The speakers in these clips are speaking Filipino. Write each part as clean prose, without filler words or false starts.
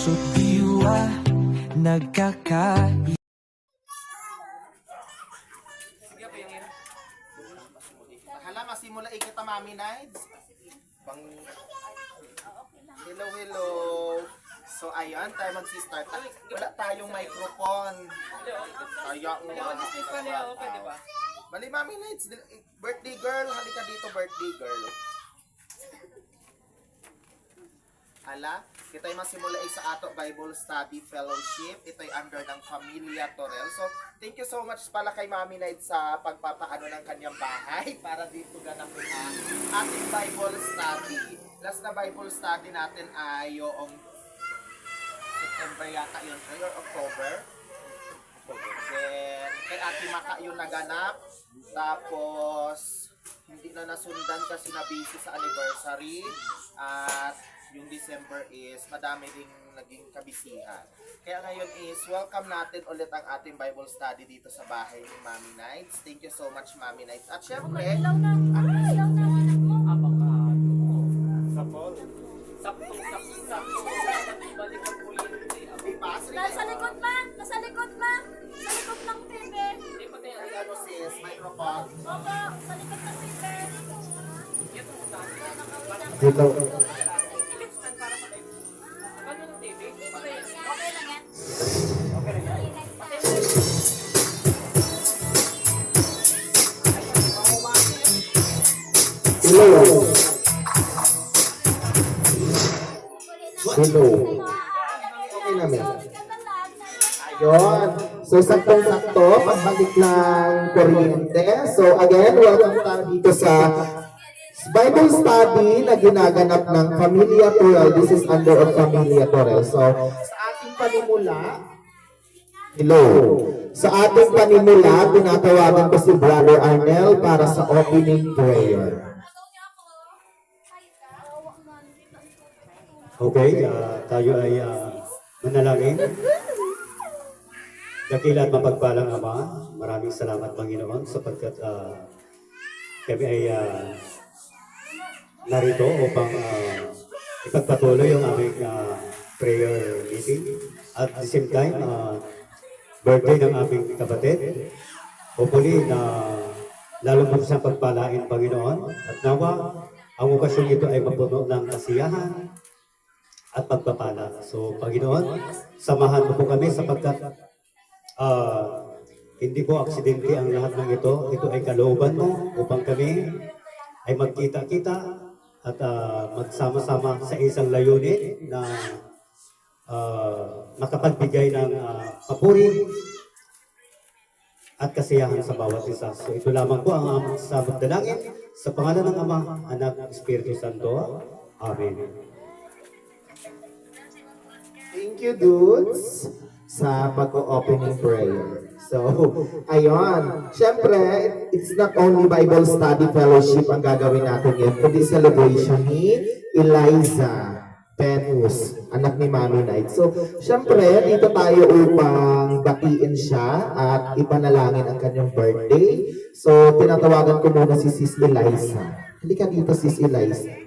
puso't diwa nagkakaisa. Hala, masimula kita Mami Nides. Hello, hello. So ayun, tayo mag-start. Wala tayong microphone. Kaya nga. Bali Mami Nides, birthday girl, halika dito birthday girl. Hala, kita'y masimula sa ato Bible Study Fellowship. Ito'y under ng Familia Torel. So, thank you so much pala kay Mami Night sa pagpapaano ng kanyang bahay para dito ganapin ang ating Bible Study. Last na Bible Study natin ay yung September yata yun, or October. Then, kay Ate Maka yun naganap. Tapos, hindi na nasundan kasi na busy sa anniversary. At yung December is madami ding naging kabisihan. Kaya ngayon is welcome natin ulit ang ating Bible study dito sa bahay ni Mami Nights. Thank you so much Mami Nights. At syempre, Ilaw na anak mo. Nasa likod ma! Nasa likod ma! Sa likod ng TV. ano sis, microphone. Opo, sa likod ng TV. Dito. Okay lang yan. Hello. Hello. Okay namin. Ayun. So, saktong-sakto, pagbalik ng kuryente. So, again, welcome tayo dito sa Bible study na ginaganap ng Familia Torel. This is under of Familia Torel. So, sa ating panimula, hello. Sa ating panimula, tinatawagan ko si Brother Arnel para sa opening prayer. Okay, tayo ay manalangin. Dakila at mapagpalang Ama, maraming salamat Panginoon sapagkat kami ay narito upang ipagpatuloy ang aming prayer meeting. At the same time, birthday ng aming kapatid. Hopefully na lalo mo siyang pagpalain Panginoon. At nawa, ang okasyon ito ay mapuno ng kasiyahan at pagpapala. So, Panginoon, samahan mo po kami sapagkat hindi po aksidente ang lahat ng ito. Ito ay kalooban mo upang kami ay magkita-kita at magsama-sama sa isang layunin na makapagbigay ng papuri at kasiyahan sa bawat isa. So, ito lamang po ang aming sabot dalangin sa pangalan ng Ama, Anak, Espiritu Santo. Amen. Thank you, dudes, sa pag-opening prayer. So, ayun. Siyempre, it's not only Bible Study Fellowship ang gagawin natin yun, kundi celebration ni Eliza Venus, anak ni Mami Night. So, siyempre, dito tayo upang batiin siya at ipanalangin ang kanyang birthday. So, tinatawagan ko muna si Sis Eliza. Halika dito, Sis Eliza.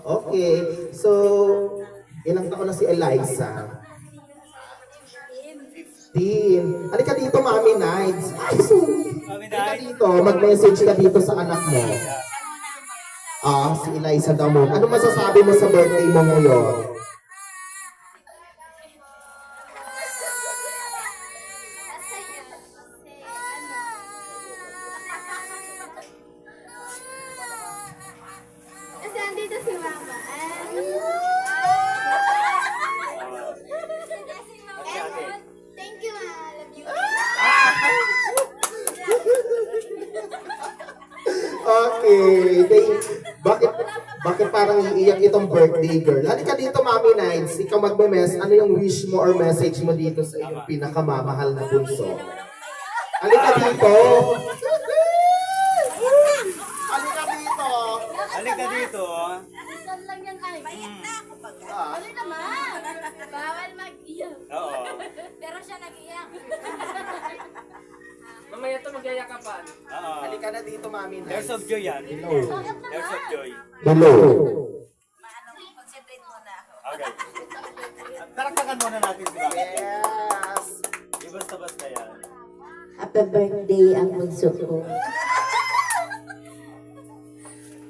Okay, so ilang taon na si Eliza? 15. Halika dito, Mami Nights. Ay, sorry. Halika dito, mag-message ka dito sa anak mo. Si Eliza daw mo. Ano masasabi mo sa birthday mo ngayon? Kasi andito si Mama. Thank you, Ma. I love you. Okay. Bakit parang iiyak itong birthday girl? Halika dito, Mami Nights. Ikaw magme-mess. Ano yung wish mo or message mo dito sa iyong pinakamamahal na bunso? Halika dito. Halika dito. Halika dito. Saan lang yan ay? Bayan na ako pag. Bali naman. Bawal mag-iyak. Oo. Pero siya nag-iyak. Mamaya ito magyayakapan. Halika na dito, Mami Nice. Tears of joy yan. Bakit Tears of naman? joy. Hello. Concentrate muna ako. Okay. Taraktakan muna natin si Mami. Yes! Di basta-basta yan. Happy birthday ang bunso ko.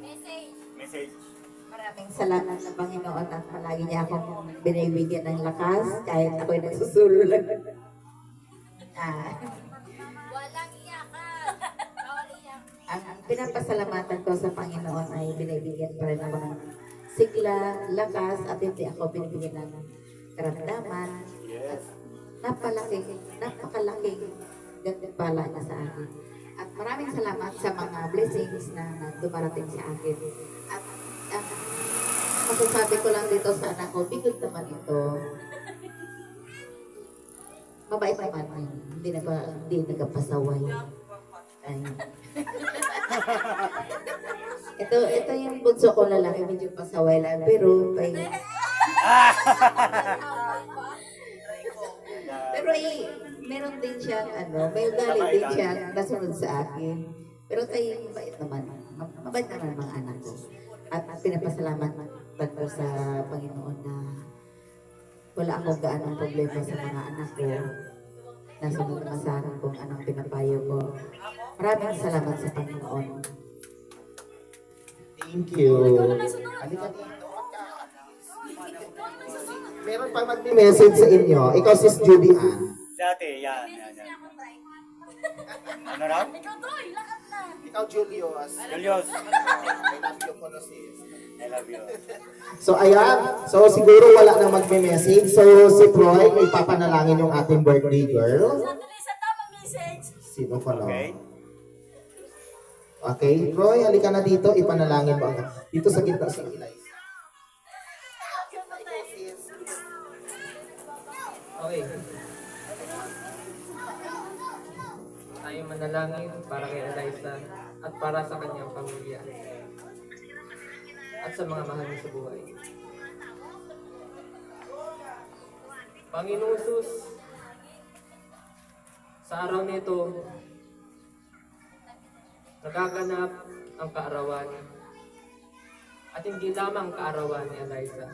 Message. Message. Maraming salamat sa Panginoon at palagi niya akong binibigyan ng lakas kahit ako'y nagsusulo lang. Walang iyakan. Bawal iyak. Ang pinapasalamatan ko sa Panginoon ay binibigyan pa rin ako ng sigla, lakas at hindi ako binibigyan ng karamdaman. At napakalaking gantimpala niya sa akin. At maraming salamat sa mga blessings na dumarating sa akin. At masasabi ko lang dito sa anak ko, bigod naman ito. Mabait naman yun. Hindi nagpasaway. Ay. ito yung bunso ko lalaki, medyo pasaway lang. Pero, meron din siyang, may ugali din siyang nasunod sa akin. Pero tayo, mabait naman. Mabait naman ang mga anak ko. At pinapasalamat ko sa Panginoon na wala akong gaanong problema sa mga anak ko. Nasunod naman sa akin kung anong pinapayo ko. Maraming salamat sa Panginoon. Thank you. Halika dito. Meron pa mag-message sa inyo. Ikaw, Sis Judy Ann. Dati, yan. Ano raw? Ikaw, Troy, lakas na. Ikaw, Julius. Julius. I love you po, no, sis. I love you. So, ayan. So, siguro wala nang magme-message. So, si Troy, may papanalangin yung ating birthday girl. Sandali sa tamang message. Sino pa no? Okay? Okay, Troy, halika na dito. Ipanalangin mo. Dito sa gitna si Eliza. Okay. Tayo manalangin para kay Eliza at para sa kanyang pamilya at sa mga mahal niya sa buhay. Panginoon Sus, sa araw nito, nagaganap ang kaarawan at hindi lamang kaarawan ni Eliza,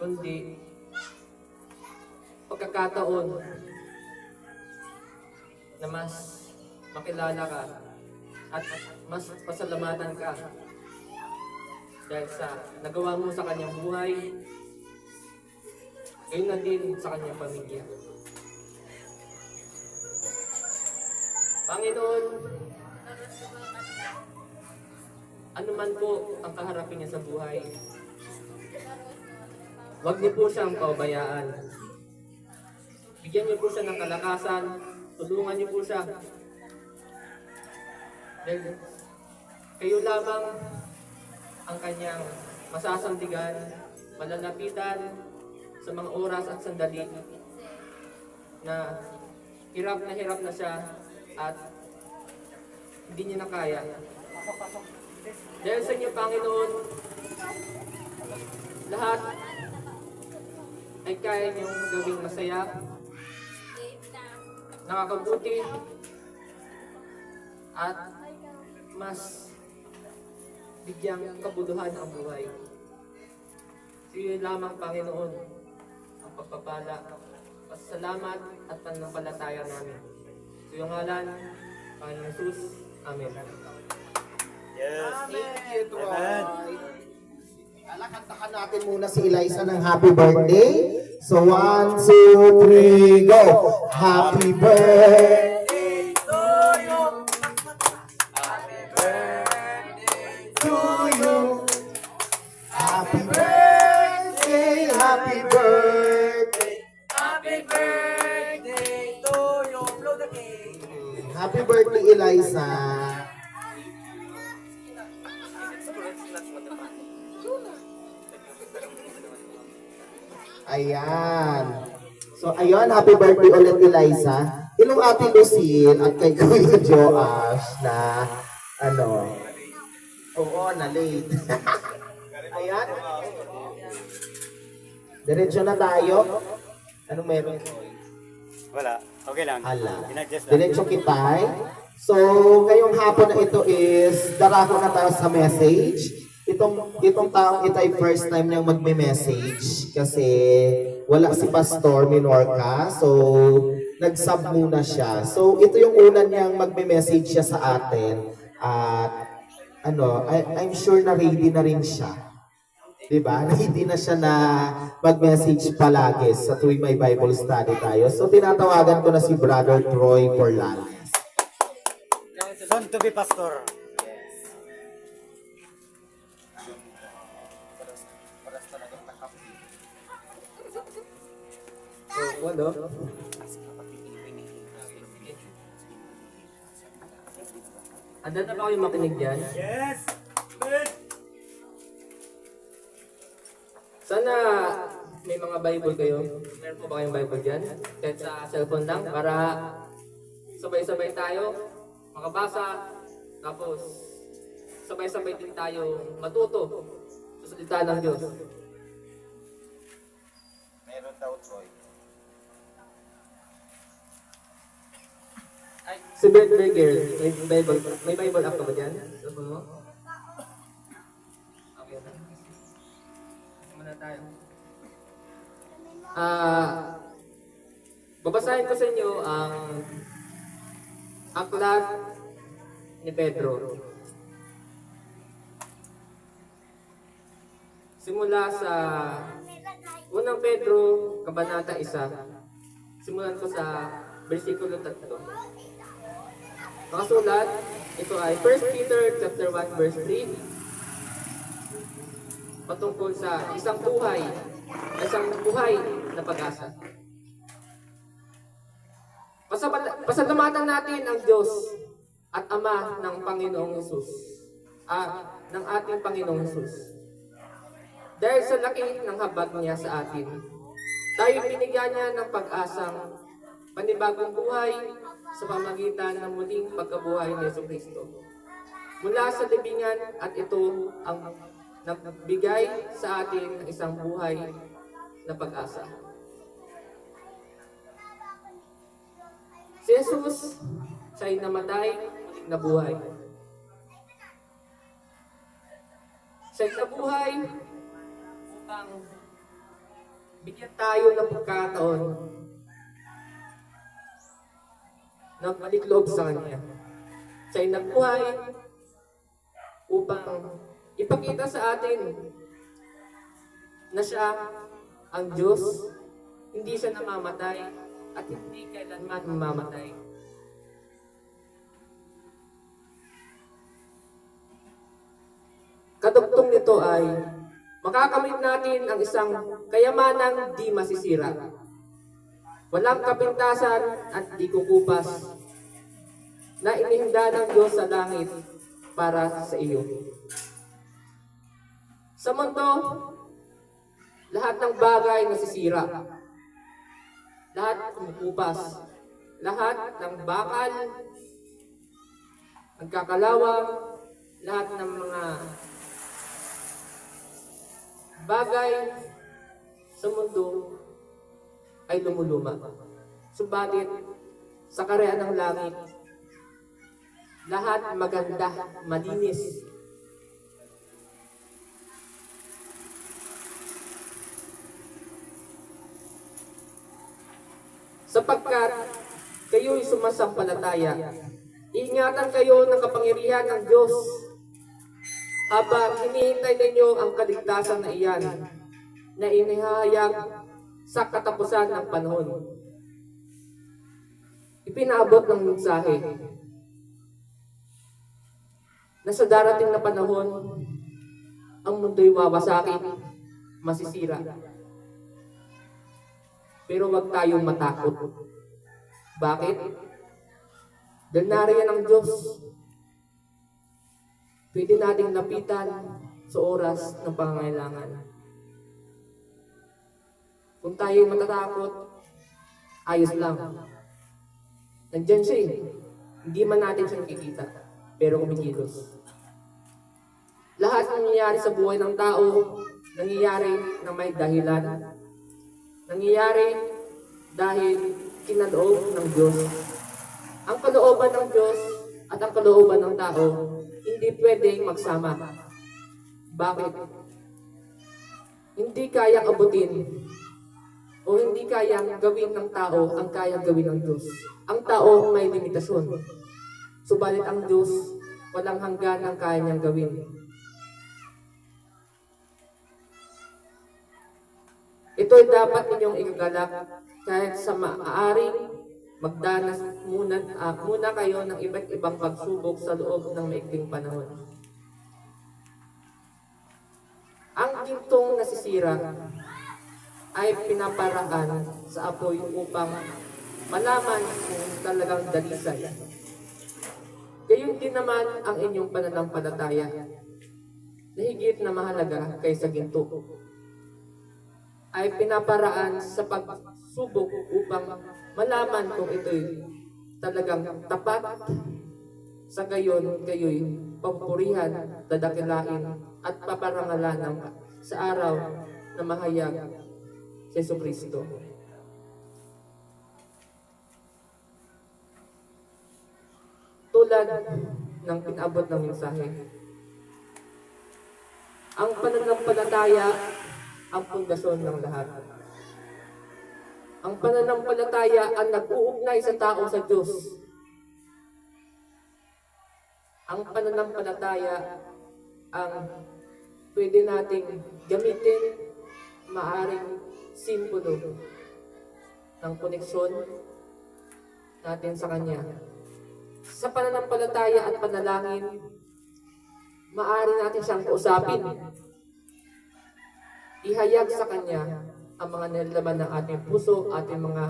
kundi pagkakataon na mas makilala ka at mas pasalamatan ka dahil sa nagawa mo sa kanyang buhay, gayon na din sa kanyang pamilya. Panginoon, ano man po ang kaharapin niya sa buhay, huwag niyo po siyang pabayaan. Bigyan niyo po siya ng kalakasan, tulungan niyo po siya. Dahil kayo lamang ang kanyang masasandigan, malalapitan sa mga oras at sandali na hirap na siya at hindi niya na kaya. Dahil sa inyo, Panginoon, lahat ay kaya niyong gawing masaya, nakakabuti, at mas bigyang kabuluhan ang buhay. Sige lamang, Panginoon, ang pagpapala, pasalamat at pananampalataya namin. Sa iyong ngalan, Panginoon Jesus, Amen. Yes. Thank you, Troy. Kantahan natin muna si Eliza ng happy birthday. So, 1, 2, 3, go! Happy birthday to you. Happy birthday, happy birthday. Happy birthday to you. Blow the cake. Happy birthday, Eliza. Ayan. So, ayun, happy birthday ulit, Eliza. Ilong Ate Lucille at kay Kuya Joash na, oo, na late. Ayan. Diretso na tayo. Anong meron? Wala. Okay lang. Hala. Inadjust lang. Diretso kitay. So, ngayong hapon na ito is darako na tayo sa message. Itong taong ito ay first time niyang magme-message kasi wala si Pastor Minorca. So, nag-sub muna siya. So, ito yung una niyang magme-message siya sa atin. At I'm sure na ready na rin siya. Diba? Ready na siya na mag-message palagi sa tuwing may Bible study tayo. So, tinatawagan ko na si Brother Troy Porlales. Soon to be pastor. Paras talagang nakapit. So, ano? Handa na ba kayo makinig dyan? Yes! Sana may mga Bible kayo. Meron po ba kayong Bible dyan? Kahit sa cellphone lang para sabay-sabay tayo makabasa. Tapos sabay-sabay din tayo matuto sa salita ng Diyos. Meron daw, Troy. Si birthday girl, may Bible app ka ba dyan? Cellphone mo? Okay na. Muna tayo. Babasahin ko sa inyo ang aklat ni Pedro. Simula sa unang Pedro, kabanata 1. Simulan ko sa versikulo 3. Nakasulat, ito ay 1 Peter chapter 1 verse 3. Patungkol sa isang buhay na pag-asa. Pasalamatan natin ang Diyos at Ama ng Panginoong Hesus. Ng ating Panginoong Hesus. Dahil sa laki ng habag niya sa atin, tayo binigyan niya ng pag-asang panibagong buhay sa pamagitan ng muling pagkabuhay ni Yesu Kristo. Mula sa libingan at ito ang nagbigay sa atin ng isang buhay na pag-asa. Si Jesus, siya'y namatay, muling nabuhay. Siya'y nabuhay upang bigyan tayo ng pagkataon na malikloob sa Kanya. Siya'y nabuhay upang ipakita sa atin na siya ang Diyos, hindi siya namamatay at hindi kailanman mamamatay. Kadugtong nito ay makakamit natin ang isang kayamanang di masisira. Walang kapintasan at di kukupas na inihanda ng Diyos sa langit para sa iyo. Sa mundo, lahat ng bagay nasisira. Lahat kumukupas. Lahat ng bakal, nagkakalawang, lahat ng mga bagay sa mundo ay lumuluma. Subalit, sa karehan ng langit, lahat maganda, malinis. Sapagkat kayo'y sumasampalataya, ingatan kayo ng kapangyarihan ng Diyos habang hinihintay ninyo ang kaligtasan na iyan na inihayag sa katapusan ng panahon. Ipinaabot ng mensahe na sa darating na panahon, ang mundo'y wawasakin, masisira. Pero wag tayong matakot. Bakit? Dahil nariyan ang Diyos. Pwede nating lapitan sa oras ng pangangailangan. Kung tayo'y matatakot, ayos lang. Nandiyan siya eh. Hindi man natin siya nakikita, pero kumikilos. Lahat ng nangyayari sa buhay ng tao, nangyayari na may dahilan. Nangyayari dahil ikinaloob ng Diyos. Ang kalooban ng Diyos at ang kalooban ng tao, hindi pwedeng magsama. Bakit? Hindi kayang abutin o hindi kayang gawin ng tao ang kayang gawin ng Diyos. Ang tao may limitasyon. Subalit ang Diyos, walang hanggan ang kaya niyang gawin. Ito'y dapat ninyong igagalak kahit sa maaaring magdanas muna kayo ng iba't ibang pagsubok sa loob ng maikling panahon. Ang gintong nasisira ay pinaparaan sa apoy upang malaman kung talagang dalisay. Gayon din naman ang inyong pananampalataya na higit na mahalaga kaysa ginto ay pinaparaan sa pagsubok upang malaman kung ito'y talagang tapat. Sa gayon, kayo'y papurihan, dadakilain at paparangalan sa araw na mahayag si Jesucristo. Tulad ng pinabot ng mensahe, ang pananampalataya ang pundasyon ng lahat. Ang pananampalataya ang nag-uugnay sa tao sa Diyos. Ang pananampalataya ang pwede nating gamitin, maaring simbolo ng koneksyon natin sa Kanya. Sa pananampalataya at panalangin, maaari natin siyang kausapin. Ihayag sa Kanya ang mga nilalaman ng ating puso, ating mga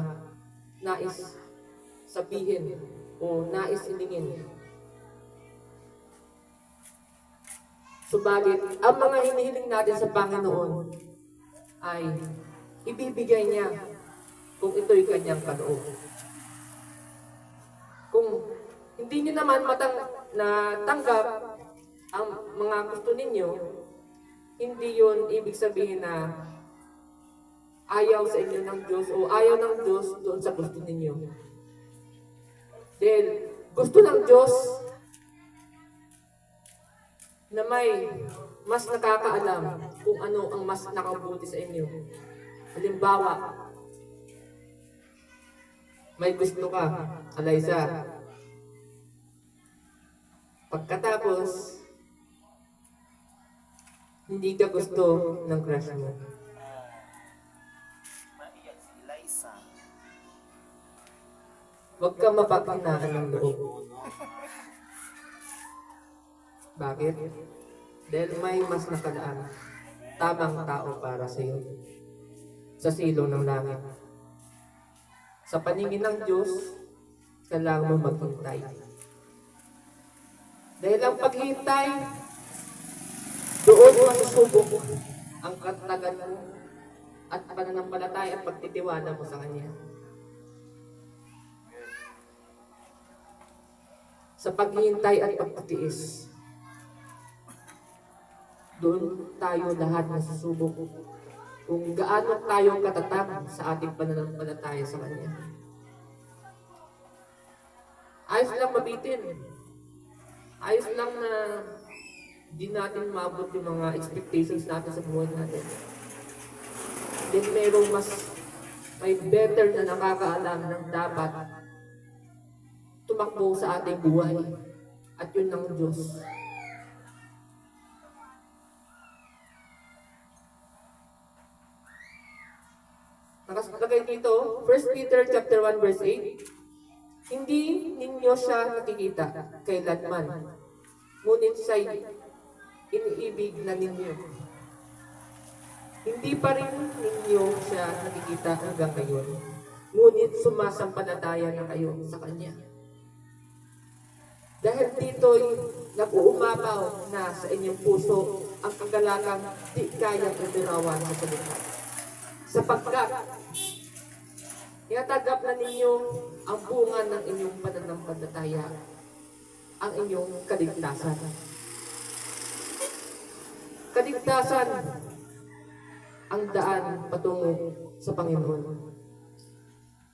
nais sabihin o nais hilingin. Subalit, ang mga hinihiling natin sa Panginoon ay ibibigay niya kung ito'y kanyang kaloob. Kung hindi niyo naman natanggap ang mga gusto ninyo, hindi yun ibig sabihin na ayaw sa inyo ng Diyos o ayaw ng Diyos doon sa gusto ninyo. Dahil gusto ng Diyos na may mas nakakaalam kung ano ang mas nakabuti sa inyo. Halimbawa, may gusto ka, Eliza. Pagkatapos, hindi ka gusto ng crush mo. Maiyak si Eliza. Huwag ka mapaghinaan ng loob. Bakit? Dahil may mas nakalaan, tamang tao para sa iyo, sa silong ng langit. Sa paningin ng Diyos, kailangan mo maghintay. Dahil ang paghintay, doon masusubok ang katagan mo at pananampalataya at pagtitiwala mo sa Kanya. Sa paghihintay at pagtitiis, doon tayo lahat nasusubok kung gaano tayo katatag sa ating pananampalataya sa Kanya. Ayos lang mabitin. Ayos lang na di natin maabot yung mga expectations natin sa buhay natin. Then merong may better na nakakaalam ng dapat tumakbo sa ating buhay. At yun ng Diyos. Nakalagay dito, 1 Peter chapter 1 verse 8, hindi ninyo siya nakikita kailanman, ngunit siya'y iniibig na ninyo. Hindi pa rin ninyo siya nakikita hanggang ngayon, ngunit sumasampalataya na kayo sa Kanya. Dahil dito'y nag-uumapaw na sa inyong puso ang kagalakan di kayang iturawan sa salita. Sapagkat tinatagap na ninyo ang bunga ng inyong pananampalataya, ang inyong kaligtasan. Kaligtasan ang daan patungo sa Panginoon.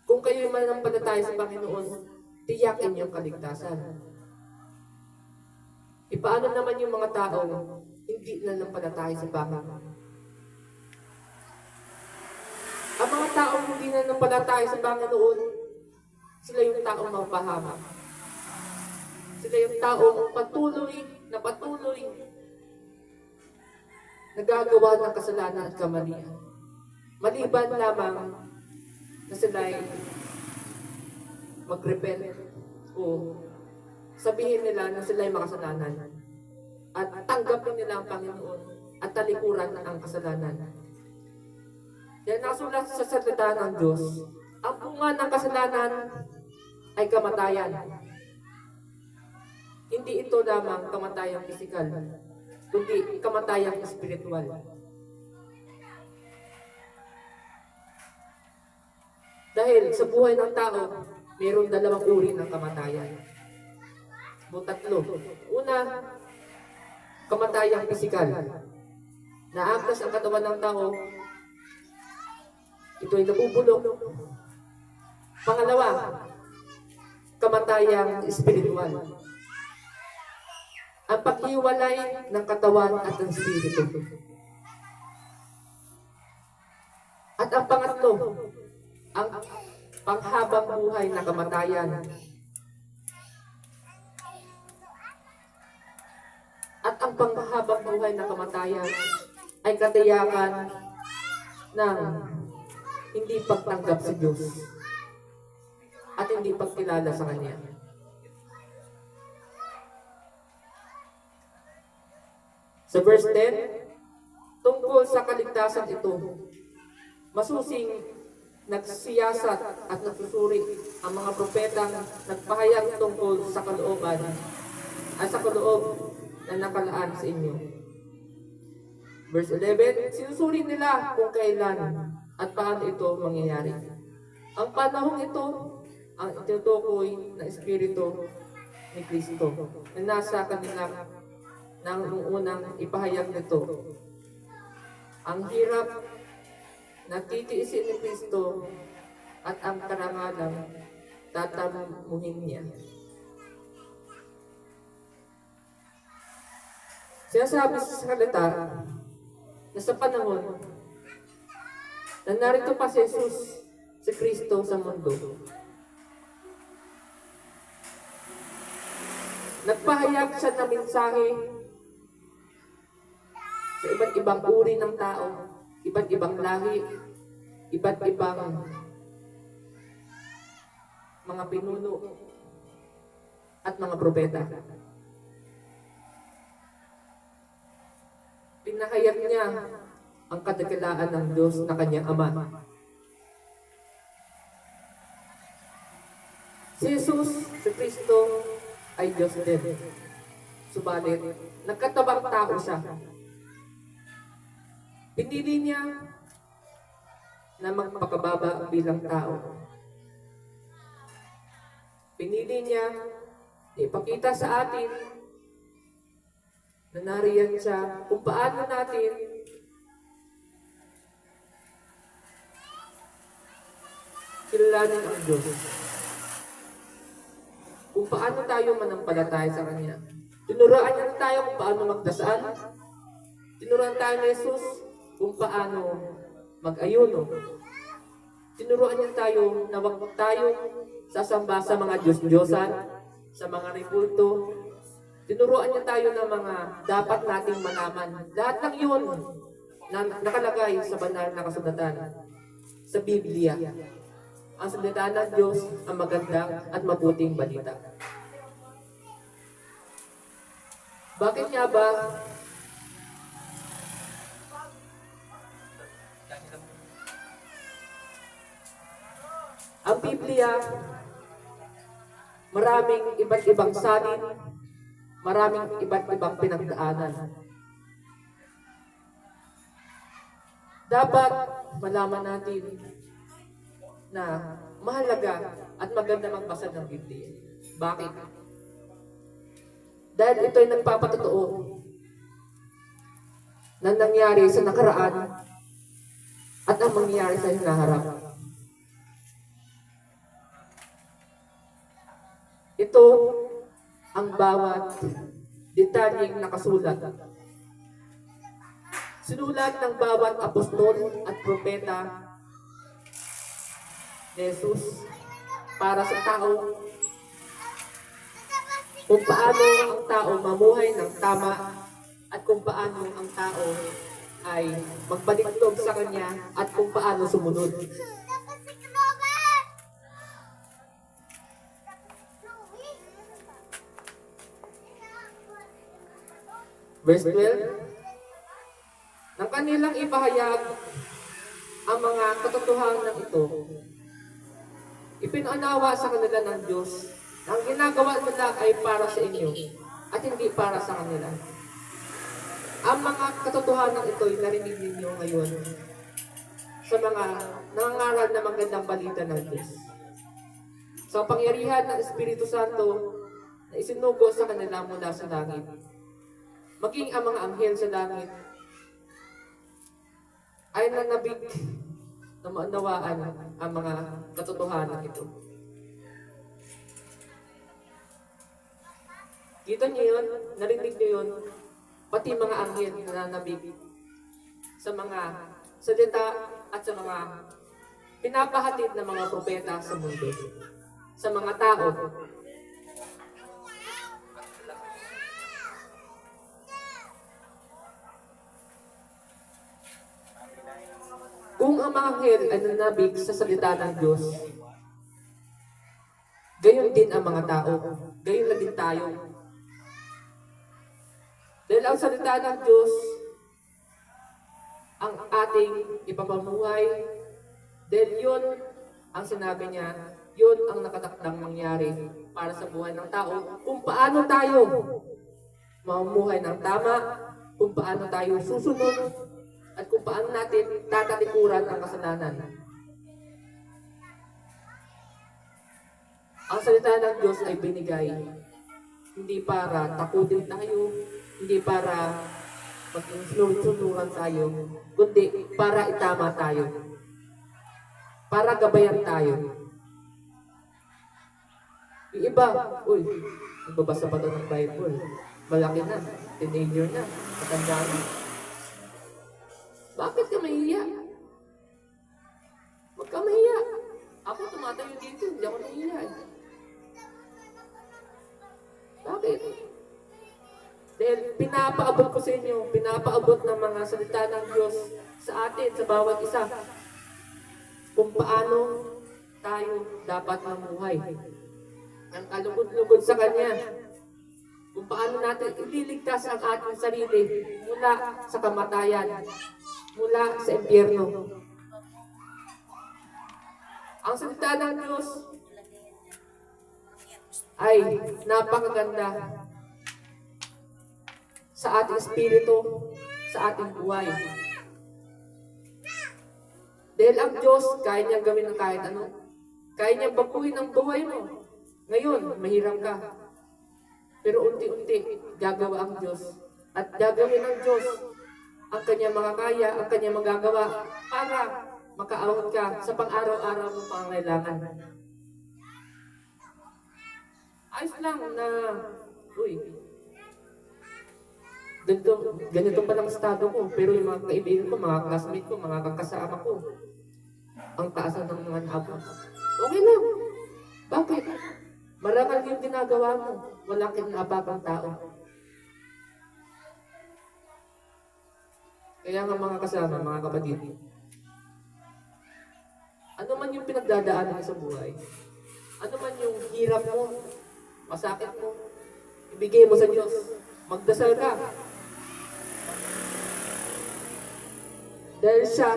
Kung kayo manampalataya sa Panginoon, tiyakin niyo ang kaligtasan. Paano naman yung mga taong hindi nanampalataya sa Panginoon? Ang mga taong hindi nanampalataya sa Panginoon, sila yung taong mapahamak. Sila yung taong patuloy nagagawa ng kasalanan at kamalian. Maliban lamang na sila'y mag-repent o sabihin nila na sila'y makasalanan at tanggapin nila ang Panginoon at talikuran ang kasalanan. Dahil nasulat sa salita ng Diyos, ang bunga ng kasalanan ay kamatayan. Hindi ito lamang kamatayang pisikal, kundi kamatayang espiritual. Dahil sa buhay ng tao, mayroong dalawang uri ng kamatayan. O tatlo. Una, kamatayang pisikal. Naagtas ang katawan ng tao, ito'y nabubulok. Pangalawa, kamatayang espiritual. Ang paghiwalay ng katawan at ng espiritu. At ang pangatlo, ang panghabang buhay na kamatayan. At ang panghabang buhay na kamatayan ay katiyakan ng hindi pagtanggap sa Diyos at hindi pagkilala sa Kanya. Sa verse 10, tungkol sa kaligtasan ito, masusing nagsiyasat at nagsusuri ang mga propetang nagpahayag tungkol sa kalooban at sa kaloob na nakalaan sa inyo. Verse 11, sinusuri nila kung kailan at paano ito mangyayari. Ang panahong ito, ang itutukoy na Espiritu ni Kristo na nasa kanila nang unang ipahayag nito. Ang hirap na titiisin ni Kristo at ang karangalang tatamuhin niya. Sinasabi sa salita na sa panahon na narito pa si Jesus, si Kristo sa mundo, nagpahayag siya ng mensahe sa iba't ibang uri ng tao, iba't ibang lahi, iba't ibang mga pinuno at mga propeta. Pinahayag niya ang kadakilaan ng Diyos na kanyang Ama. Si Jesus, si Kristo, ay Diyos din. Subalit, nagkatabang tao siya. Pinili niya na magpakababa bilang tao. Pinili niya na ipakita sa atin na nariyan siya kung paano natin kilalanin ang Diyos. Kung paano tayo manampalataya sa Kanya. Tinuruan niya tayo kung paano magdasal. Tinuruan tayo ni Jesus kung paano mag-ayuno. Tinuruan niya tayo na wag tayo sasamba sa mga Diyos-Diyosan, sa mga ribulto. Tinuruan niya tayo ng mga dapat nating malaman. Lahat ng yun na nakalagay sa banal na kasulatan, sa Biblia. Ang salita ng Diyos ang magandang at mabuting balita. Bakit nga ba ang Biblia maraming iba't ibang salin, maraming iba't ibang pinagdaanan? Dapat malaman natin na mahalaga at maganda magbasa ng Biblia. Bakit? Dahil ito'y nagpapatotoo na nangyari sa nakaraan at ang mangyayari sa hinaharap. Ito ang bawat detalyeng nakasulat. Sinulat ng bawat apostol at propeta ni Jesus para sa tao kung paano ang tao mamuhay ng tama at kung paano ang tao ay magpaligtog sa Kanya at kung paano sumunod. Verse 12, nang kanilang ipahayag ang mga katotohanan ito, ipinaunawa sa kanila ng Diyos na ang ginagawa nila ay para sa inyo at hindi para sa kanila. Ang mga katotohanan ito ay narinig ninyo ngayon sa mga nangangaral na magandang balita ng Diyos. Sa pangyarihan ng Espiritu Santo na isinugo sa kanila mula sa langit, maging ang mga anghel sa langit ay nanabik na maunawaan ang mga katotohanan ito. Kita niyo yun, narinig niyo yun, pati mga anghel na nanabik sa mga salita at sa mga pinapahatid ng mga propeta sa mundo, sa mga tao. Kung ang mga anghel ay nanabik sa salita ng Diyos, gayon din ang mga tao, gayon na din tayo. Dahil ang salita ng Diyos, ang ating ipapamuhay, dahil yun ang sinabi niya, yun ang nakatakdang mangyari para sa buhay ng tao, kung paano tayo mamumuhay ng tama, kung paano tayo susunod, at kung paano natin tatalikuran ang kasalanan. Ang salita ng Diyos ay binigay hindi para takutin tayo, hindi para maging sunod-sunuran tayo, kundi para itama tayo, para gabayan tayo. Yung iba, uy, nagbabasa pa ito ng Bible, malaki na, teenager na, matanda na. Bakit ka mahiya? Huwag ka mahiya. Ako tumatayo dito, hindi ako nahiya. Bakit? Dahil pinapaabot ko sa inyo, pinapaabot ng mga salita ng Diyos sa atin, sa bawat isa, kung paano tayo dapat mamuhay. Ang kalugod-lugod sa Kanya, kung paano natin ililigtas ang ating sarili mula sa kamatayan, mula sa impyerno. Ang salita ng Diyos ay napakaganda sa ating espiritu, sa ating buhay. Dahil ang Diyos, kaya niyang gawin ng kahit ano. Kaya niyang baguhin ang buhay mo. Ngayon, mahirap ka. Pero unti-unti, gagawa ang Diyos. At gagawin ng Diyos ang kanyang makakaya, ang kanyang magagawa para makaahon ka sa pang-araw-araw mong pangangailangan. Ayos lang na, uy, ganito pa lang estado ko, pero yung mga kaibigan ko, mga classmate ko, mga kakasama ko, ang taasan ng mga nabang. Okay lang. Bakit? Marangal yung ginagawa mo. Wala kang nababang tao. Kaya nga mga kasama, mga kapatid, ano man yung pinagdadaanan sa buhay, ano man yung hirap mo, masakit mo, ibigay mo sa Diyos. Magdasal ka. Dahil siya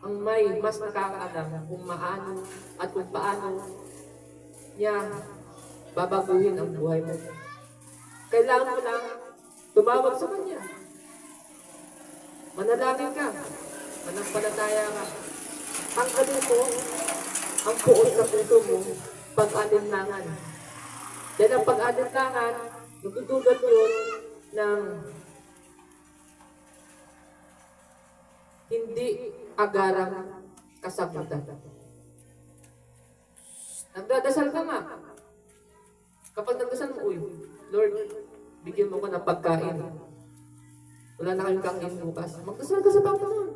ang may mas nakakaalam kung maano at kung paano niya babaguhin ang buhay mo. Kailangan mo lang tumawag sa Kanya. Manalangin ka. Manampalataya ka. Ang alin mo, ang puot sa puso mo, pag-alinlangan. Dahil ang pag-alinlangan, nagdudulot yun ng hindi agarang kasagutan. Nagdadasal ka nga. Kapag nagdasal mo, uy, Lord, bigyan mo ko ng pagkain. Wala na kayong kakain bukas. Magdasal ka sa Panginoon.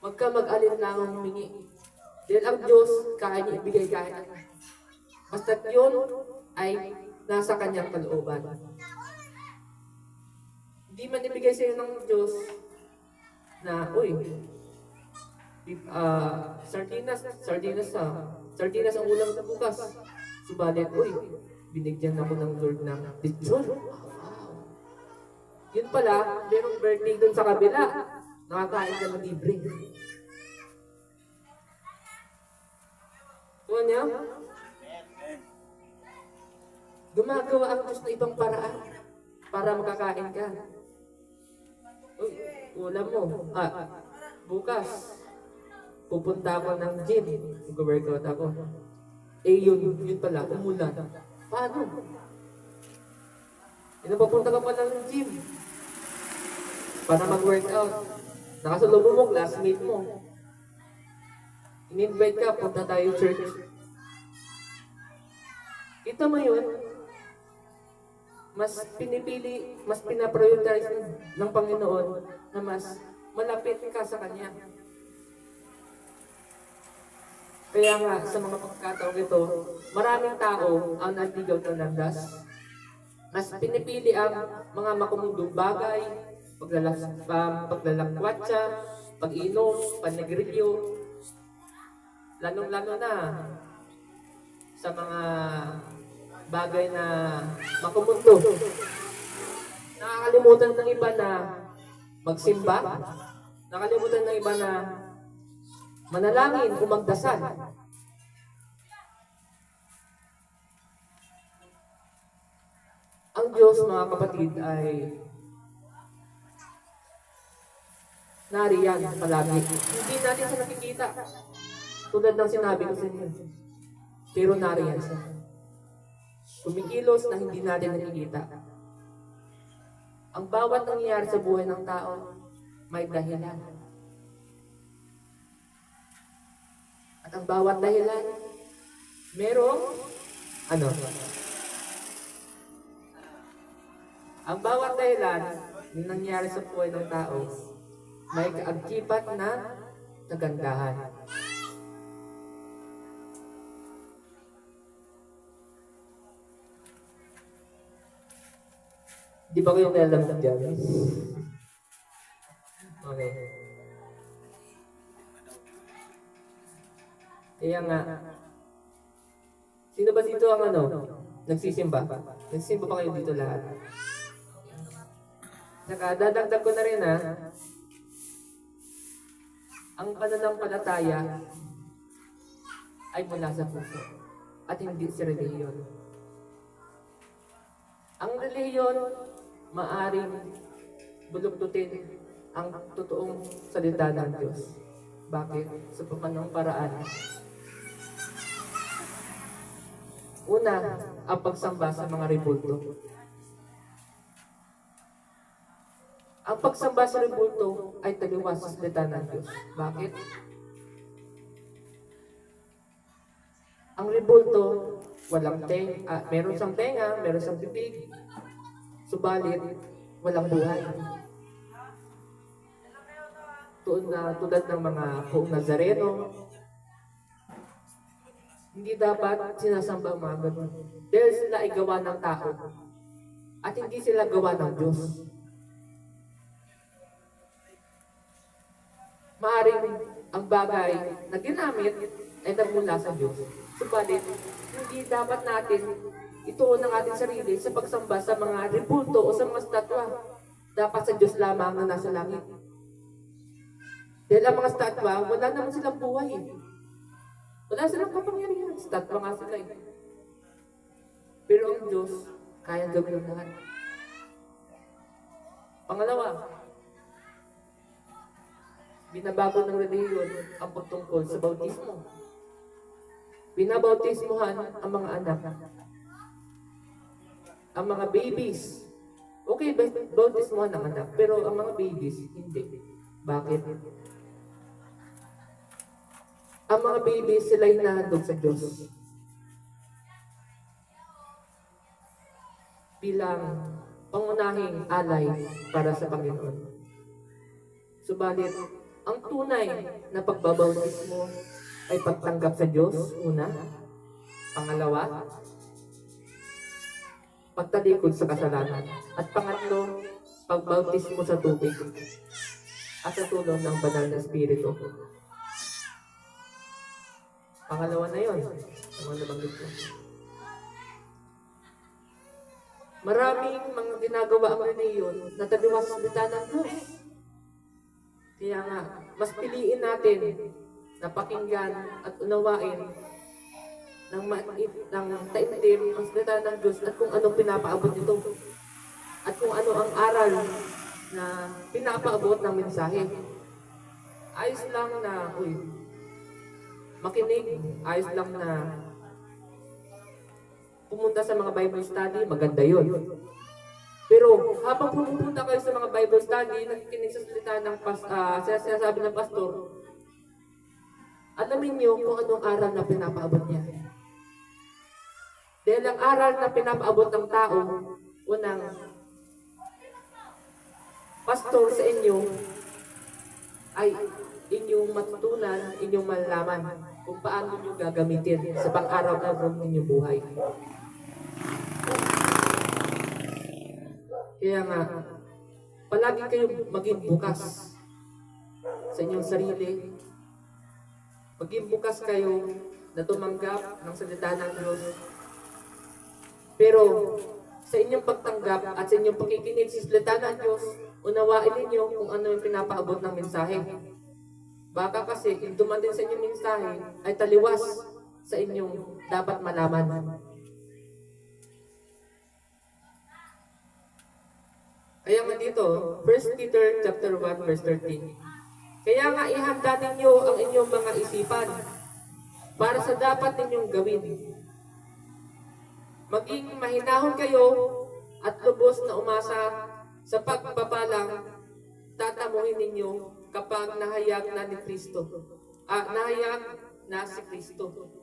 Huwag ka mag-alinlangang humingi. Dahil ang Diyos, kaya niya ibigay kahit ano. Basta't yun ay nasa kanyang kalooban. Hindi man ibigay sa'yo ng Diyos na, uy, sardinas ang ulam sa bukas. Subalit, uy, binigyan ako ng Lord ng lechon. Yun pala, merong birthday dun sa kabila. Nakakain ka ng libre. Tuwa niya? Gumagawa ang Diyos na ibang paraan para makakain ka. Uy, ulam mo. Bukas, pupunta ako ng gym. Mag-workout ako. Yun pala, umulan. Paano? Papunta ka pala ng gym para mag-workout. Nakasalubong mo, classmate mo. In-invite ka, punta tayo church. Kita mo yun, mas pinipili, mas pinaprioritize ng Panginoon na mas malapit ka sa Kanya. Kaya nga, sa mga pagkataong ito, maraming tao ang naligaw ng landas. Mas pinipili ang mga makumundong bagay, paglalakwatsa, pag-inom, panegrilyo, lalong-lalo na sa mga bagay na makumundo. Nakakalimutan ng iba na magsimba, nakalimutan ng iba na manalangin o magdasal. Ang Diyos, mga kapatid, ay nariyan palagi. Hindi natin siya nakikita. Tulad ng sinabi ko sa inyo. Pero nariyan siya. Kumikilos na hindi natin nakikita. Ang bawat nangyayari sa buhay ng tao, may dahilan. At ang bawat dahilan, merong ano? Ang bawat dahilan na nangyayari sa buhay ng tao, may kaagkipat na kagandahan. Di ba kayo nalaman dyan? Okay. Kaya nga, sino ba dito ang nagsisimba? Nagsisimba pa kayo dito lahat? Saka, dadagdag ko na rin ang pananampalataya ay mula sa puso at hindi sa relihiyon. Ang relihiyon, maaring buluktutin ang totoong salita ng Diyos. Bakit? Sa pamanong paraan. Una, ang pagsamba sa mga rebulto. Ang pagsamba sa rebulto ay taliwas sa salita ng Diyos. Bakit? Ang rebulto, meron siyang tenga, meron siyang bibig, subalit, walang buhay. Tulad ng mga buong Nazareno, hindi dapat sinasamba ang mga ganun. Dahil sila ay gawa ng tao at hindi sila gawa ng Diyos. Maaring ang bagay na ginamit ay nagmula sa Diyos. Subalit, hindi dapat natin ituon ang ating sarili sa pagsamba sa mga rebulto o sa mga statwa. Dapat sa Diyos lamang na nasa langit. Dahil ang mga statwa, wala naman silang buhay. Wala silang kapangyarihan. Statwa nga sila . Pero ang Diyos, kaya gawin ang lahat. Pangalawa, binabago ng relihiyon ang pagtungkol sa bautismo. Binabautismohan ang mga anak. Ang mga babies. Okay, bautismohan ang anak, pero ang mga babies, hindi. Bakit? Ang mga babies, sila hinahandog sa Diyos. bilang pangunahing alay para sa Panginoon. Subalit, ang tunay na pagbabautismo ay pagtanggap sa Diyos, una. Pangalawa, pagtalikod sa kasalanan. At pangatlo, pagbautismo sa tubig at sa tulong ng banal na Espiritu. Pangalawa na yun. Ang mga nabanggit ko. Maraming mga ginagawa ang reliyon na taliwas sa salita ng Diyos. Kaya nga, mas piliin natin na pakinggan at unawain ng taimtim ang salita ng Diyos at kung anong pinapaabot nito. At kung ano ang aral na pinapaabot ng mensahe. Ayos lang na, makinig, ayos lang na pumunta sa mga Bible study, maganda yun. Pero habang pumunta kayo sa mga Bible study, nakikinig sa salita ng sinasabi ng pastor, alamin niyo kung anong aral na pinapaabot niya. Dahil ang aral na pinapaabot ng tao, unang pastor sa inyo, ay inyong matutunan, inyong malalaman kung paano nyo gagamitin sa pang-araw-araw ninyong buhay. Kaya nga, palagi kayong maging bukas sa inyong sarili. Maging bukas kayo na tumanggap ng salita ng Diyos. Pero sa inyong pagtanggap at sa inyong pakikinig sa salita ng Diyos, unawain ninyo kung ano yung pinapaabot ng mensahe. Baka kasi yung dumating sa inyong mensahe ay taliwas sa inyong dapat malaman. Kaya nga dito, 1 Peter chapter 1 verse 13. Kaya nga ihanda ninyo ang inyong mga isipan para sa dapat ninyong gawin. Maging mahinahon kayo at lubos na umasa sa pagpapalang tatamuhin ninyo kapag nahayag na ni Kristo. Nahayag na si Kristo.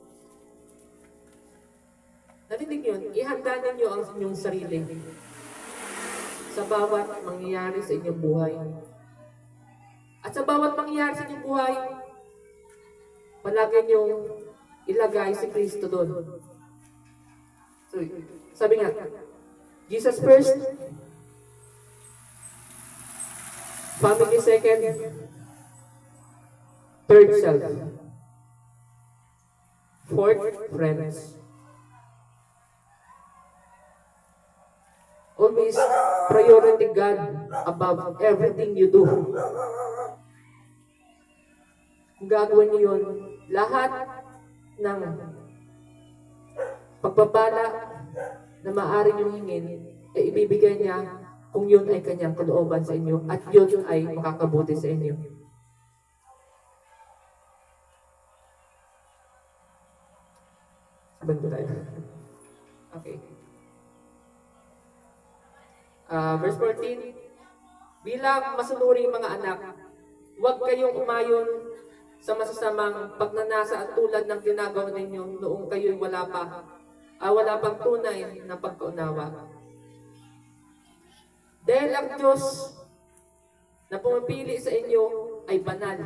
Narinig yun, ihanda ninyo ang inyong sarili sa bawat mangyayari sa inyong buhay. At sa bawat mangyayari sa inyong buhay, palagi niyong ilagay si Kristo doon. So, sabi nga, Jesus first, family second, third self, fourth friends. Always priority God above everything you do. Kung gagawin niyo yun, lahat ng pagpapala na maaari niyong hingin, ay ibibigay niya kung yun ay kanyang kalooban sa inyo at yun ay makakabuti sa inyo. Saban ko tayo. Okay. Verse 14, bilang masunuring mga anak, huwag kayong umayon sa masasamang pagnanasa at tulad ng ginagawa ninyo noong kayo'y wala pang tunay na pagkaunawa. Dahil ang Diyos na pumipili sa inyo ay banal,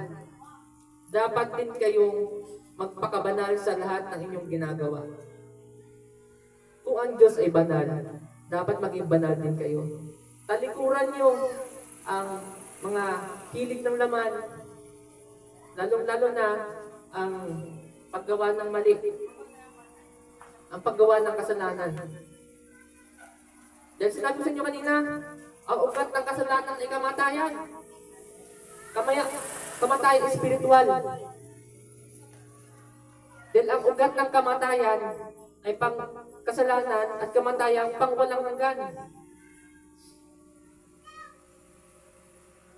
dapat din kayong magpakabanal sa lahat ng inyong ginagawa. Kung ang Diyos ay banal, dapat maging banal din kayo. Talikuran niyo ang mga hilig ng laman, lalong-lalo na ang paggawa ng mali, ang paggawa ng kasalanan. Dahil sinabi sa inyo kanina, ang ugat ng kasalanan ay kamatayan. Kamatayan espiritual. Dahil ang ugat ng kamatayan ay pang kasalanan at kamatayan pang walang hanggan.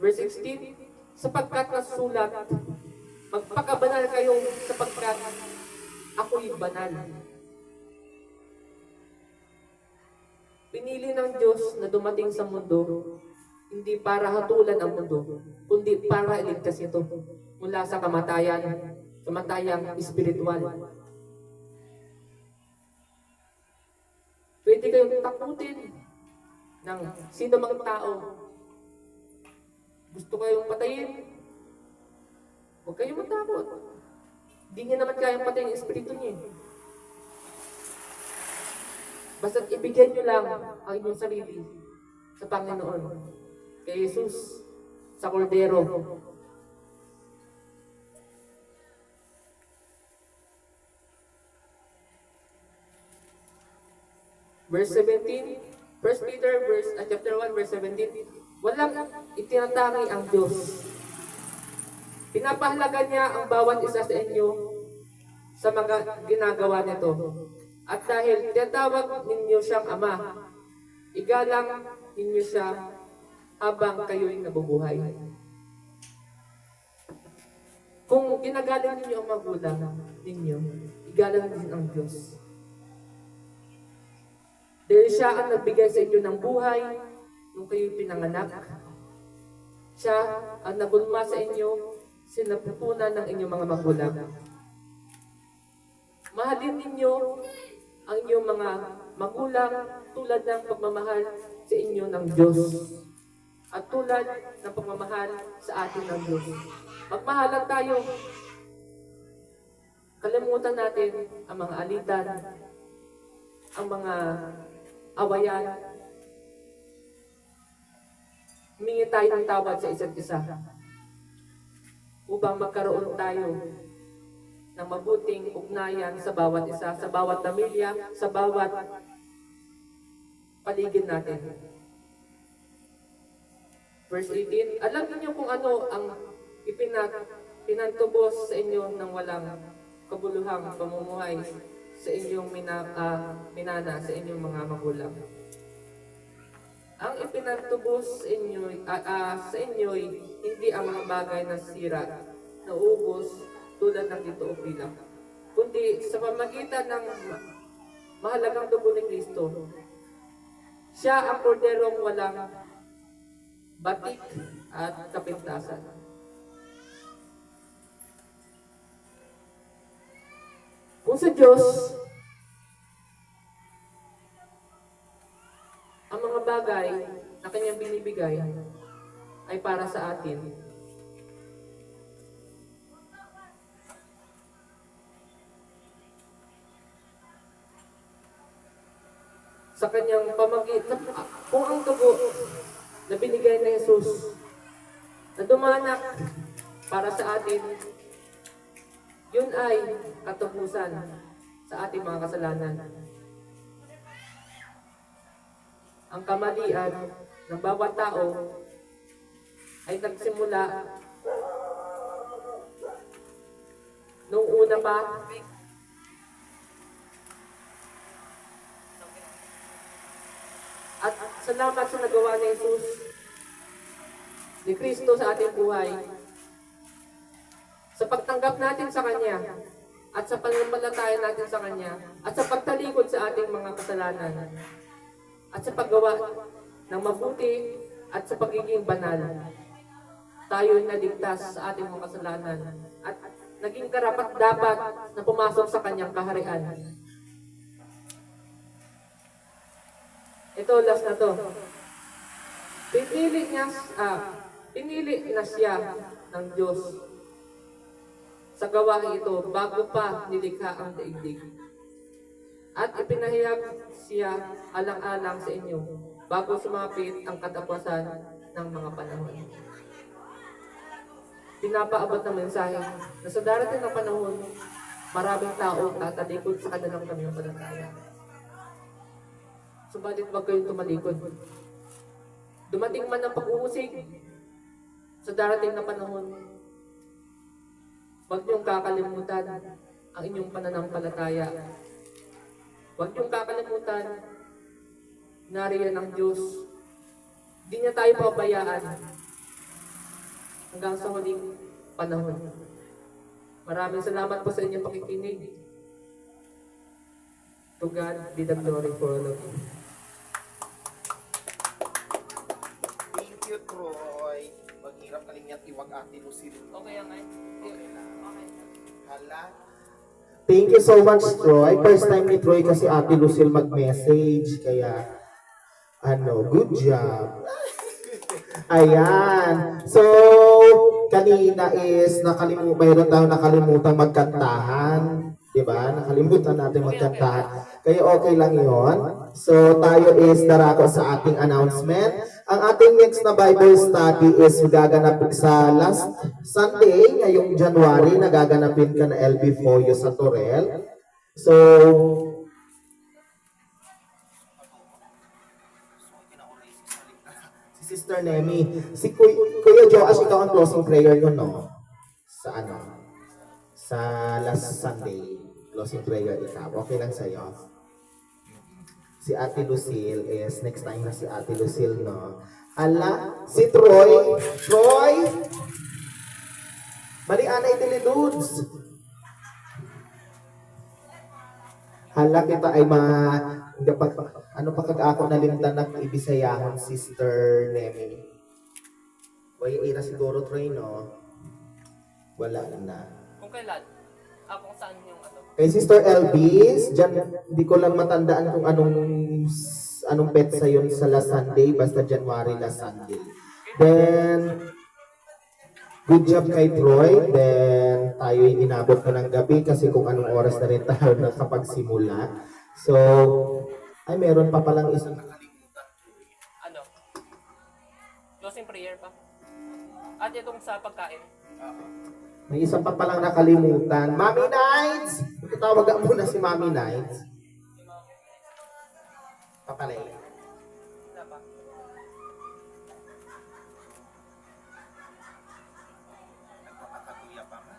Verse 16, sapagkat nasulat, magpakabanal kayo sapagkat ako'y banal. Pinili ng Diyos na dumating sa mundo, hindi para hatulan ang mundo, kundi para iligtas ito mula sa kamatayang espiritual. Pwede kayong takutin ng sino mang tao. Gusto kayong patayin? Huwag kayong matakot. Hindi niya naman kayang patayin yung espiritu niya. Basta't ibigyan niyo lang ang inyong sarili sa Panginoon, kay Jesus, sa Kordero. Verse 17, 1 Peter chapter 1 verse 17, walang itinatangi ang Diyos. Pinapahalaga niya ang bawat isa sa inyo sa mga ginagawa nito. At dahil tinatawag ninyo siyang Ama, igalang ninyo siya habang kayo'y nabubuhay. Kung ginagalang ninyo ang magulang ninyo, igalang din ang Diyos. Dahil siya ang nagbigay sa inyo ng buhay nung kayo'y pinanganak. Siya ang nabulma sa inyo, sinapupunan ng inyong mga magulang. Mahalin ninyo ang inyong mga magulang tulad ng pagmamahal sa inyo ng Diyos. At tulad ng pagmamahal sa atin ng Diyos. Magmahalan tayo. Kalimutan natin ang mga alitan, ang mga awayan. Humingi tayo ng tawad sa isa't isa upang magkaroon tayo ng mabuting ugnayan sa bawat isa, sa bawat pamilya, sa bawat paligid natin. Verse 18, alam niyo kung ano ang pinantubos sa inyo ng walang kabuluhang pamumuhay sa inyong minana, sa inyong mga magulang. Ang ipinantubos sa inyo'y hindi ang mga bagay na sira, na ubos tulad ng dito o pilak, kundi sa pamagitan ng mahalagang dugo ni Kristo. Siya ang korderong walang batik at kapintasan. Kung sa Diyos, ang mga bagay na Kanyang binibigay ay para sa atin. Sa Kanyang pamagitan, kung ang dugo na binigay na Jesus, na dumanak para sa atin, yun ay katapusan sa ating mga kasalanan. Ang kamalian ng bawat tao ay nagsimula nung una pa at salamat sa nagawa ni Jesus, ni Kristo sa ating buhay, sa pagtanggap natin sa Kanya, at sa pananampalataya natin sa Kanya, at sa pagtalikod sa ating mga kasalanan, at sa paggawa ng mabuti, at sa pagiging banal, tayo naligtas sa ating mga kasalanan, at naging karapat-dapat na pumasok sa Kanyang kaharian. Ito, last na to. Pinili na siya ng Diyos sa gawain ito bago pa nilikha ang daigdig. At ipinahayag siya alang-alang sa inyo bago sumapit ang katapusan ng mga panahon. Pinapaabot ng mensahe na sa darating na panahon, maraming tao tatalikod sa kanilang pananampalataya. Subalit wag kayong tumalikod. Dumating man ang pag-uusig sa darating na panahon, huwag niyong kakalimutan ang inyong pananampalataya. Huwag niyong kakalimutan, nariyan ng Diyos. Hindi niya tayo pabayaan hanggang sa huling panahon. Maraming salamat po sa inyong pakikinig. To God be the glory for all of you. Thank you, Troy. Maghirap kalingyan iwag ati Lucille. Okay ang Okay na. Hala. Thank you so much, Troy. First time ni Troy kasi Ate Lucille mag-message. Kaya Good job. Ayan. So, kanina is mayroon tayo nakalimutang magkantahan. Diba? Nakalimutan natin magkantahan. Kaya okay lang yon. So, tayo is darako sa ating announcement. Ang ating next na Bible study is gaganap sa last Sunday, ngayong January, nagaganapin ka na LB Foyo sa Torel. So, si Sister Nemi, si Kuya Joash, ikaw ang closing prayer yun, no? Sa sa last Sunday, closing prayer ikaw. Okay lang sa'yo. Si Ate Lucille is, next time na si Ate Lucille, no? Ala, si Troy. Troy! Mali anay dudes. Hala kita ay ano pa kag ako nalimtan na ibisayahon Sister Nemi. Way ira siguro Troy, no? Wala na. Kung kailan? Kung saan yung ano? Kay Sister Elvis, dyan, hindi ko lang matandaan kung anong petsa yun sa last Sunday, basta January last Sunday. Then, good job kay Troy. Then, tayo'y inabot na ng gabi kasi kung anong oras na rin tayo nakapagsimula. So, ay meron pa palang isang nakalimutan. Ano? Closing prayer pa? At itong sa pagkain? May isa pa palang nakalimutan. Mommy Nights! Tawagan muna si Mommy Nights. Papalay. Wala pa. Nagpapakatuya pa man.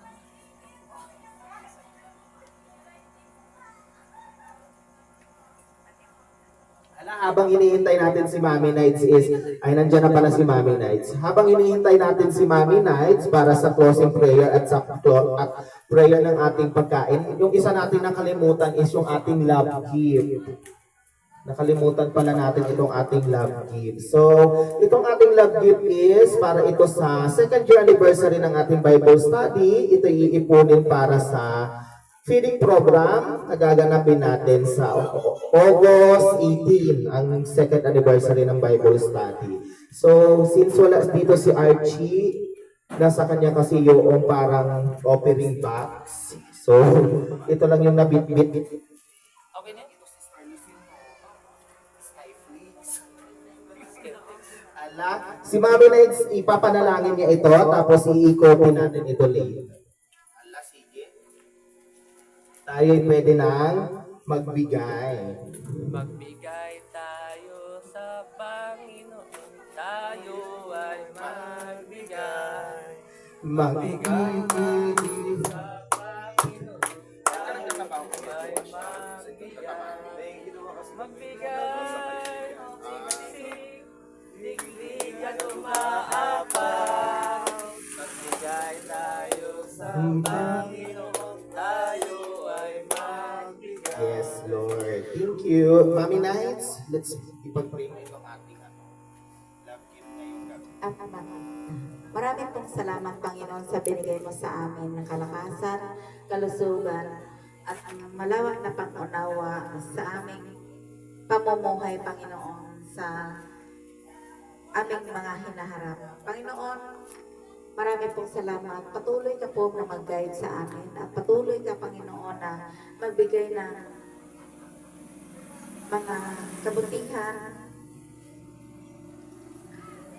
Habang hinihintay natin si Mommy Nights ay nandyan na pala si Mommy Nights. Habang hinihintay natin si Mommy Nights para sa closing prayer at sa prayer ng ating pagkain, yung isa natin nakalimutan is yung ating love gift. Nakalimutan pala natin itong ating love gift. So, itong ating love gift is para ito sa second year anniversary ng ating Bible study. Ito iipunin para sa feeding program na gaganapin natin sa August 18, ang second anniversary ng Bible study. So, since wala dito si Archie, nasa kanya kasi yung parang offering box. So, ito lang yung nabit-bit. Okay na? Ala, si Mami Nights, ipapanalangin niya ito, tapos i-copy natin ito later. Ala, sige. Tayo'y pwede nang magbigay. Magbigay tayo sa Panginoon, tayo ay magbigay. Magbigay Sa Panginoon, Karang natabaw ko ba? ay magbigay. Magbigay, digdigan umaapaw. Magbigay tayo sa Panginoon, tayo ay magbigay. Yes, Lord. Thank you. Mami Nights, let's ipag-pray mo itong ating Love gift ngayong gabi. Maraming pong salamat, Panginoon, sa binigay mo sa amin ng kalakasan, kalusugan, at ang malawak na pang-unawa sa aming pamumuhay, Panginoon, sa aming mga hinaharap. Panginoon, marami pong salamat. Patuloy ka po na mag-guide sa amin at patuloy ka, Panginoon, na magbigay ng mga kabutihan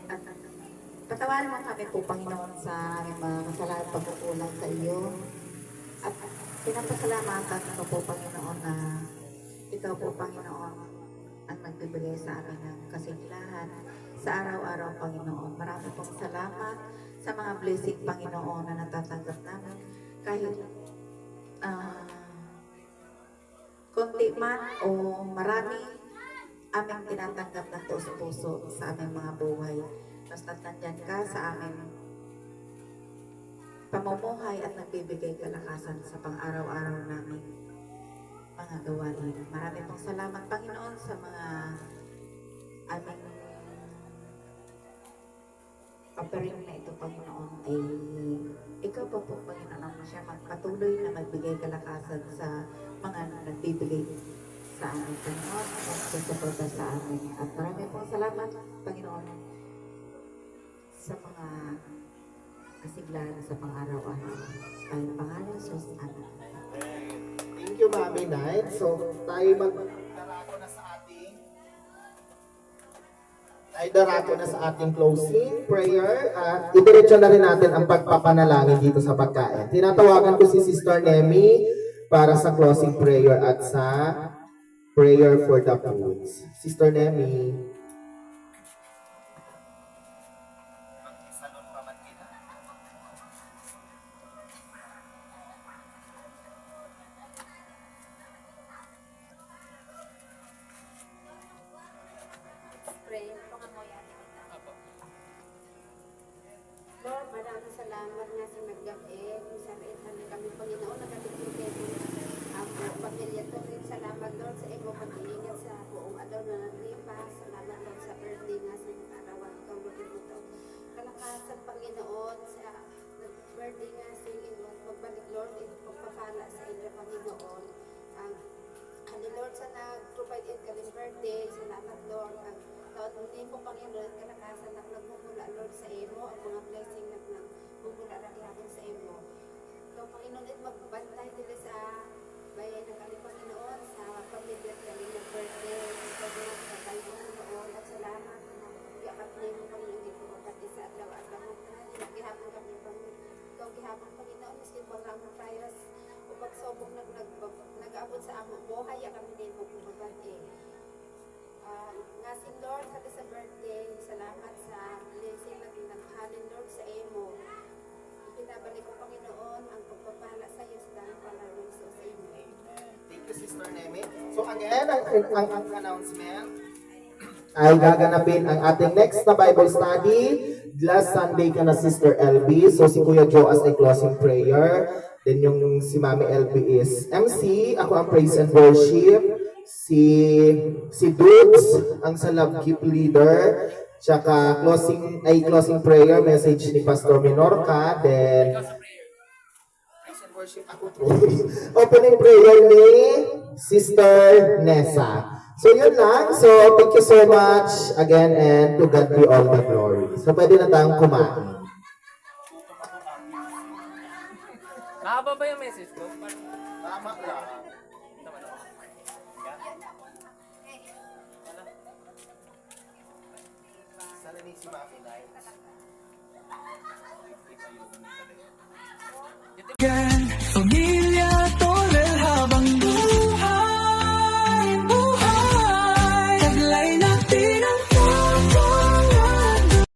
at patawarin mo kami po, Panginoon, sa aming mga kasalanan at pagkukulang sa iyo. At pinapasalamatan ko po, Panginoon, na ikaw po, Panginoon, ang nagbibigay sa amin ng kasiglahan sa araw-araw, Panginoon. Marami pong salamat sa mga blessing, Panginoon, na natatanggap namin. Kahit konti man o marami, aming tinatanggap ng puso sa aming mga buhay. Basta nandyan ka sa aming pamumuhay at nagbibigay kalakasan sa pang-araw-araw namin mga gawain. Marami pong salamat, Panginoon, sa mga aming offering na ito, Panginoon, ay ikaw pa po, Panginoon, siya magpatuloy na magbigay kalakasan sa mga nagbibigay sa amin, Panginoon, at sa suporta sa amin. At marami pong salamat, Panginoon, sa mga kasiglahan sa pang-araw-araw. Ay, pangalan, Sus, Amen. Thank you, Mami Knight. So, Darako na sa ating darako na sa ating closing prayer. At idiretso na rin natin ang pagpapanalangin dito sa pagkain. Tinatawagan ko si Sister Nemi para sa closing prayer at sa prayer for the foods. Sister Nemi. magsalon pa man kita. Pray. Lord, maraming salamat nga sa naggabi. Kung sa rin kami, Panginoon, nakatigil ang buong pamilya to. Salamat, Lord, sa iyong pag-iingat sa buong araw na naglipas. Salamat, Lord, sa birthday nga sa arawan. Ikaw, Lord, ito. Kalakasan, Panginoon, sa birthday nga sa iyong pagbalik, Lord, ito pagpapala sa inyo, Panginoon. Ano, Lord, sa nag-provide it kaling birthday. Salamat, Lord. Ang taon mo, Panginoon, kalakasan na nagmumula, Lord, sa imo. Ang mga blessing na nagmumula na ihapon sa imo. Ikaw, Panginoon, at magbantay nila sa bayan ng kami, Panginoon, sa pamilya kami ng birthday. Ikaw, Lord, sa tayo, Panginoon, at salamat. Iyakat niyo mo, Panginoon, ito magkati sa adlaw at lamang na gihapon kami, Panginoon. Ikaw, gihapon, Panginoon, miskin po lang ng virus o pagsubok nag-abot sa among buhay, ang kami din mo kumabati. Ngasing Lord, sa birthday, salamat sa blessing na tinanghalin, Lord, sa imo. Pinabalik ko, Panginoon, ang pagpapala sa iyo sa dahil palaro sa imo. Thank you, Sister Nemi. So again, ang announcement. Ay gaganapin ang ating next na Bible study. Last Sunday ka na, Sister LB. So si Kuya Joe as a closing prayer. Then yung si Mami LB is MC. Ako ang praise and worship. Si Dudes ang sa love keep leader. Tsaka closing prayer message ni Pastor Minorca. Then Praise and worship ako. opening prayer ni Sister Nessa. So yun lang. So thank you so much again and to God be all the glory. So pwede na tayong kumain. Mahaba ba yung message ko? Tama lang. Sana ni si Mami Knight. Kita yun.